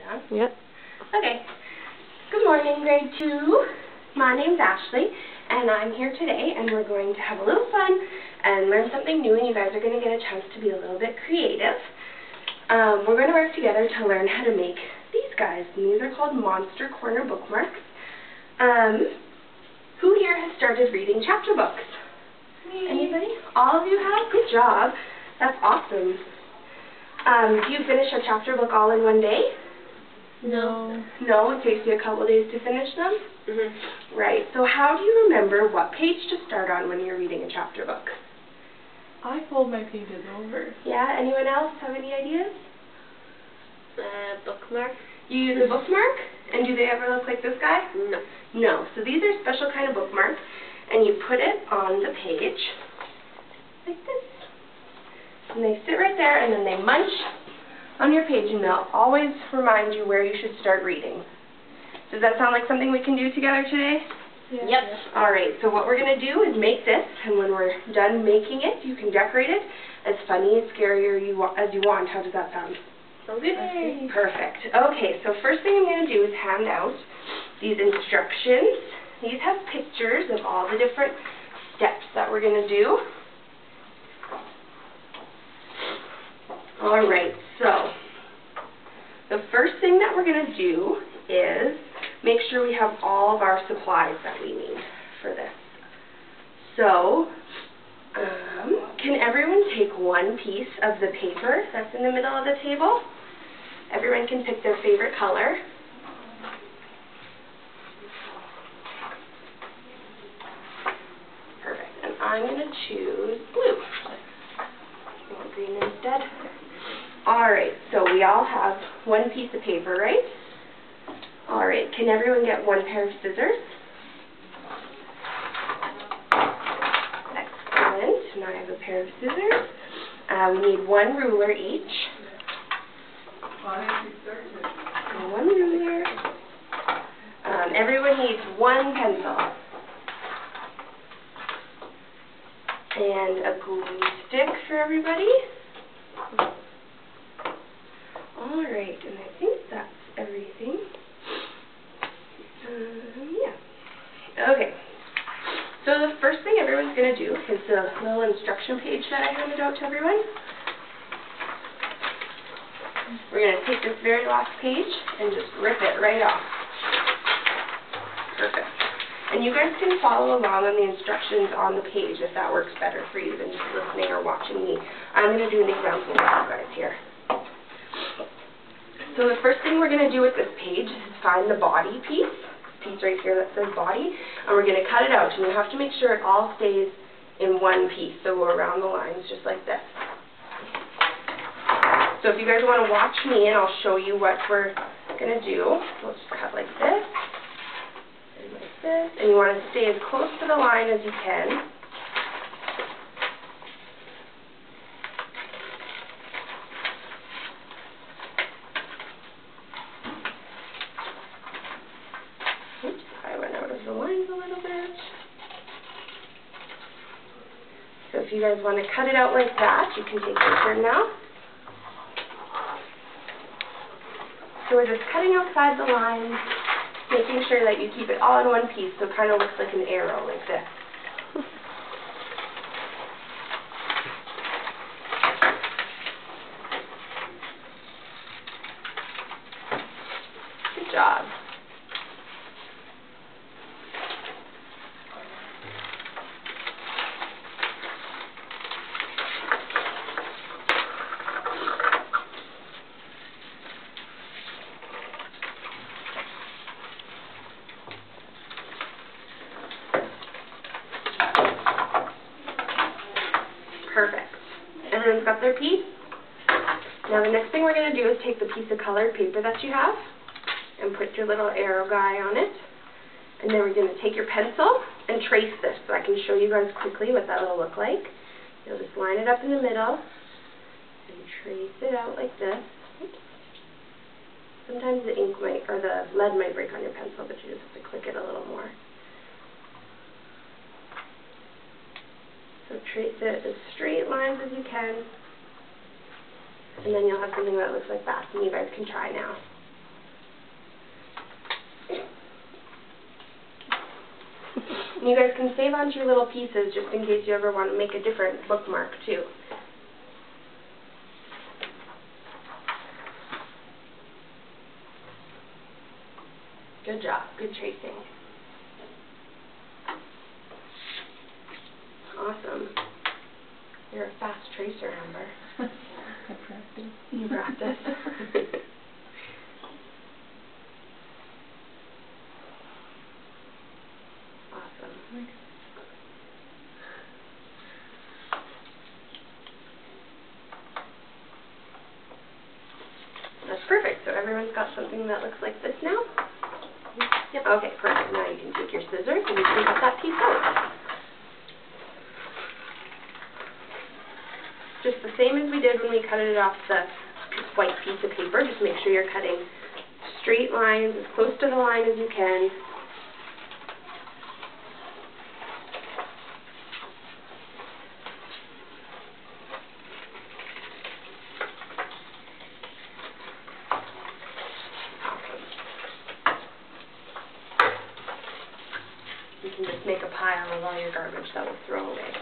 down? Yep. Okay. Good morning, grade 2. My name's Ashley, and I'm here today, and we're going to have a little fun and learn something new, and you guys are going to get a chance to be a little bit creative. We're going to work together to learn how to make these guys, and these are called Monster Corner bookmarks. Who here has started reading chapter books? Me. Anybody? All of you have? Good job. That's awesome. Do you finish a chapter book all in one day? No. No? It takes you a couple days to finish them? Mm-hmm. Right. So how do you remember what page to start on when you're reading a chapter book? I fold my pages over. Yeah? Anyone else have any ideas? Bookmark. You use a bookmark? And do they ever look like this guy? No. No. So these are special kind of bookmarks, and you put it on the page like this. And they sit right there, and then they munch on your page, and they'll always remind you where you should start reading. Does that sound like something we can do together today? Yeah. Yep. All right, so what we're going to do is make this, and when we're done making it, you can decorate it as funny and scary as you want. How does that sound? Sounds good. Yay. Perfect. Okay, so first thing I'm going to do is hand out these instructions. These have pictures of all the different steps that we're going to do. All right, so the first thing that we're going to do is make sure we have all of our supplies that we need for this. So, can everyone take one piece of the paper that's in the middle of the table? Everyone can pick their favorite color. Perfect, and I'm going to choose blue. You want green instead? Alright, so we all have one piece of paper, right? Alright, can everyone get one pair of scissors? Excellent, and I have a pair of scissors. We need one ruler each. And one ruler. Everyone needs one pencil. And a glue stick for everybody. Alright, and I think that's everything. Yeah. Okay. So the first thing everyone's going to do is the little instruction page that I handed out to everyone. We're going to take this very last page and just rip it right off. Perfect. And you guys can follow along on the instructions on the page if that works better for you than just listening or watching me. I'm going to do an example with you guys here. So the first thing we're going to do with this page is find the body piece right here that says body, and we're going to cut it out, and you have to make sure it all stays in one piece, so go around the lines just like this. So if you guys want to watch me, and I'll show you what we're going to do, we'll just cut like this, and like this, and you want to stay as close to the line as you can. Oops, I went out of the lines a little bit. So if you guys want to cut it out like that, you can take your turn now. So we're just cutting outside the lines, making sure that you keep it all in one piece so it kind of looks like an arrow like this. Good job. Perfect. Everyone's got their piece? Now the next thing we're going to do is take the piece of colored paper that you have and put your little arrow guy on it. And then we're going to take your pencil and trace this so I can show you guys quickly what that will look like. You'll just line it up in the middle and trace it out like this. Oops. Sometimes the ink might, or the lead might break on your pencil, but you just have to click it a little more. So trace it as straight lines as you can, and then you'll have something that looks like that, and you guys can try now. And you guys can save onto your little pieces just in case you ever want to make a different bookmark too. Good job. Good tracing. Awesome. You're a fast tracer, Amber. I practice. You practice. Awesome. That's perfect. So everyone's got something that looks like this now? Yep. Okay, perfect. Now you can take your scissors and you can cut that piece out. Just the same as we did when we cut it off the white piece of paper. Just make sure you're cutting straight lines as close to the line as you can. You can just make a pile of all your garbage that we'll throw away.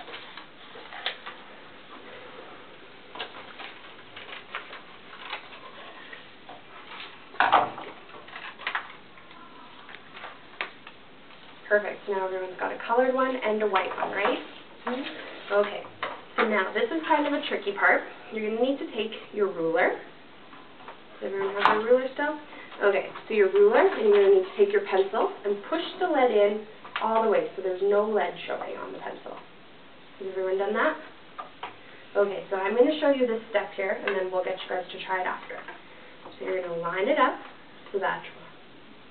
Perfect. Now everyone's got a colored one and a white one, right? Mm-hmm. Okay. So now this is kind of a tricky part. You're going to need to take your ruler. Does everyone have their ruler still? Okay. So your ruler, and you're going to need to take your pencil and push the lead in all the way so there's no lead showing on the pencil. Has everyone done that? Okay. So I'm going to show you this step here, and then we'll get you guys to try it after. So you're going to line it up so that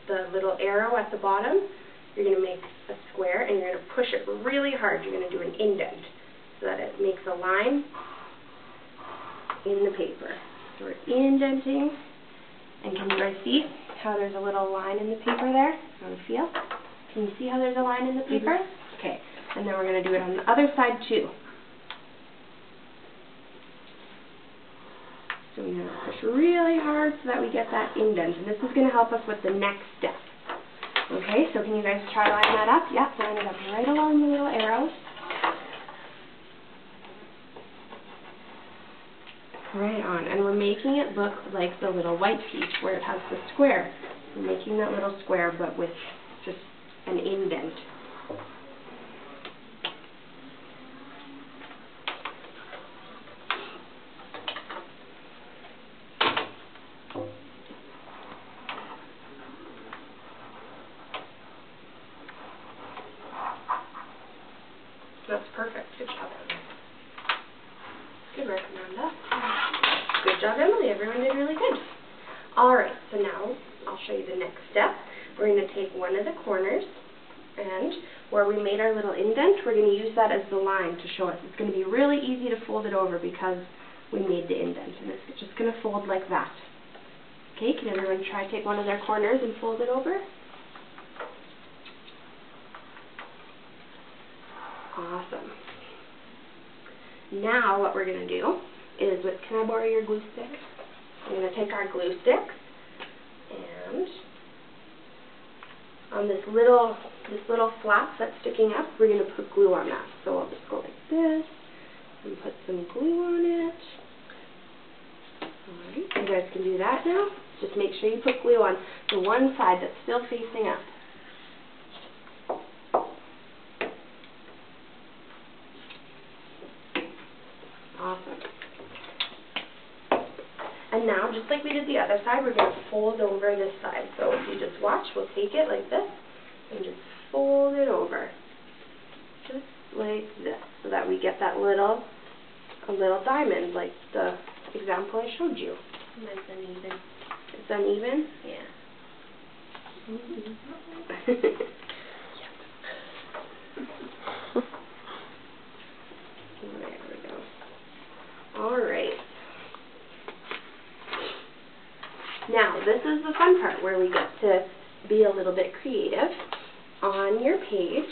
the little arrow at the bottom, you're going to make a square, and you're going to push it really hard. You're going to do an indent so that it makes a line in the paper. So we're indenting, and can you guys see how there's a little line in the paper there? On the feel? Can you see how there's a line in the paper? Mm-hmm. Okay, and then we're going to do it on the other side too. So we're going to push really hard so that we get that indent, and this is going to help us with the next step. Okay, so can you guys try lining that up? Yep, line it up right along the little arrows. Right on, and we're making it look like the little white piece where it has the square. We're making that little square, but with just an indent. That's perfect. Good job, Emily. Good work, Amanda. Good job, Emily. Everyone did really good. Alright, so now I'll show you the next step. We're going to take one of the corners, and where we made our little indent, we're going to use that as the line to show us. It's going to be really easy to fold it over because we made the indent, and it's just going to fold like that. Okay, can everyone try to take one of their corners and fold it over? Awesome. Now what we're going to do is, can I borrow your glue stick? We're going to take our glue sticks, and on this little flap that's sticking up, we're going to put glue on that. So I'll just go like this and put some glue on it. Alright, you guys can do that now. Just make sure you put glue on the one side that's still facing up. Awesome. And now, just like we did the other side, we're going to fold over this side. So if you just watch, we'll take it like this and just fold it over. Just like this, so that we get that little diamond, like the example I showed you. Mine's uneven. It's uneven? Yeah. There we go. Alright. Now, this is the fun part where we get to be a little bit creative. On your page,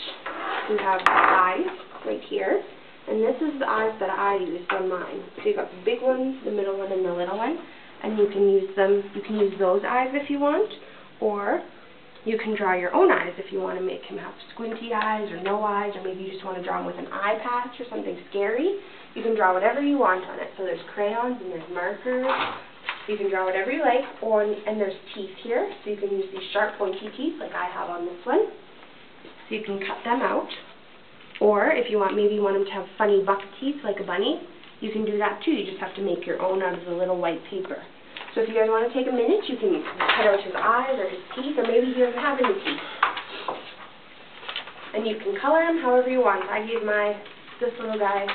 you have the eyes right here, and this is the eyes that I used on mine. So you've got the big one, the middle one, and the little one, and you can use them. You can use those eyes if you want, or you can draw your own eyes if you want to make him have squinty eyes or no eyes, or maybe you just want to draw him with an eye patch or something scary. You can draw whatever you want on it. So there's crayons and there's markers. You can draw whatever you like, and there's teeth here, so you can use these sharp pointy teeth like I have on this one. So you can cut them out. Or if you want, maybe you want him to have funny buck teeth like a bunny, you can do that too. You just have to make your own out of the little white paper. So if you guys want to take a minute, you can cut out his eyes or his teeth, or maybe he doesn't have any teeth. And you can color him however you want. I gave this little guy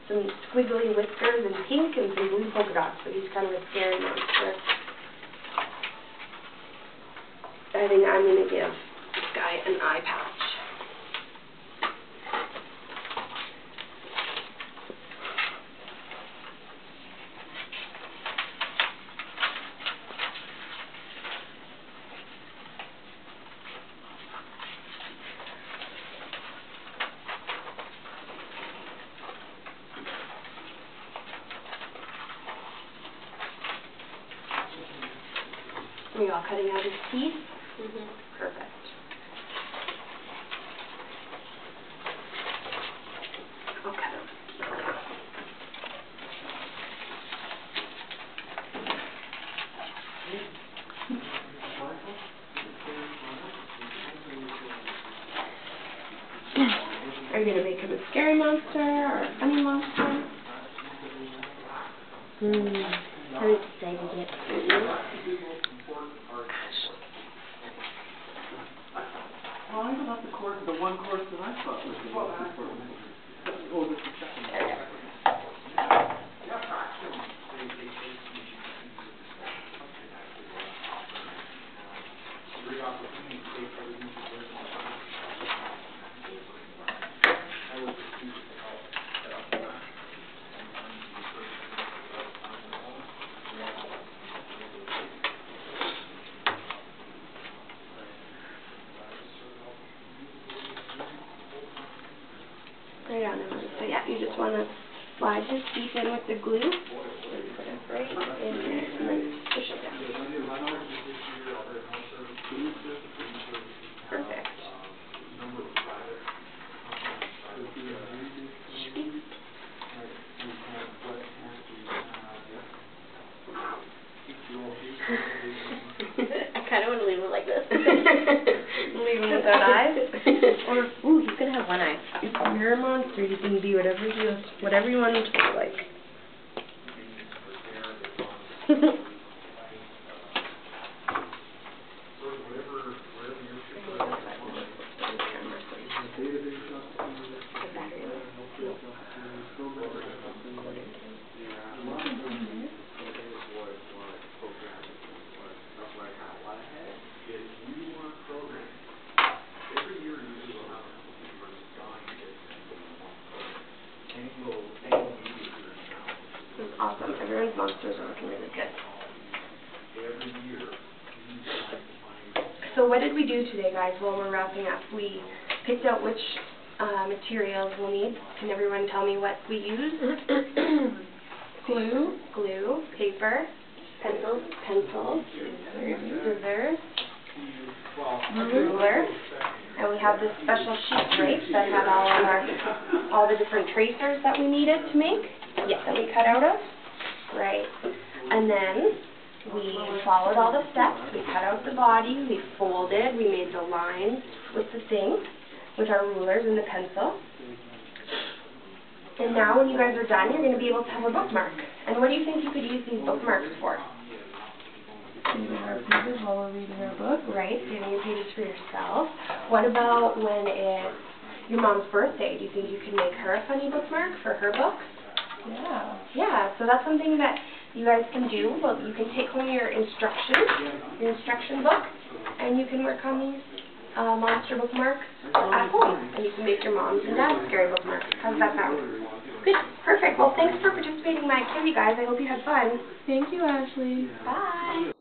some squiggly whiskers in pink and some blue polka dots, so he's kind of a scary monster. I think I'm going to give this guy an eye patch. Are you all cutting out his teeth? Mm-hmm. Perfect. Okay. Are you going to make him a scary monster or a funny monster? I'm excited. Well, I thought the one course that I thought was the most important. Oh, this is second. Right on him. So yeah, you just want to slide his teeth in with the glue. And put it right in there and then push it down. Perfect. I kind of want to leave him like this. Leave him without eyes? Or, ooh, he's going to have one eye. You're a monster. You can be whatever you want him to look like. This is awesome. Everyone's monsters are looking really good. So what did we do today, guys, while we're wrapping up? We picked out which materials we'll need. Can everyone tell me what we used? Glue, paper, pencils, scissors, ruler, and we have this special sheet right that had all the different tracers that we needed to make. Yeah, that we cut out of. Right. And then we followed all the steps. We cut out the body, we folded, we made the lines with the thing, with our rulers and the pencil. And now when you guys are done, you're going to be able to have a bookmark. And what do you think you could use these bookmarks for? Saving our pages while we're reading our book. Right, saving your pages for yourself. What about when it's your mom's birthday? Do you think you could make her a funny bookmark for her book? Yeah. Yeah, so that's something that you guys can do. Well, you can take home your instruction book, and you can work on these monster bookmarks at home. And you can make your mom's and dad's scary bookmarks. How does that sound? Good. Perfect. Well, thanks for participating in my activity, guys. I hope you had fun. Thank you, Ashley. Bye.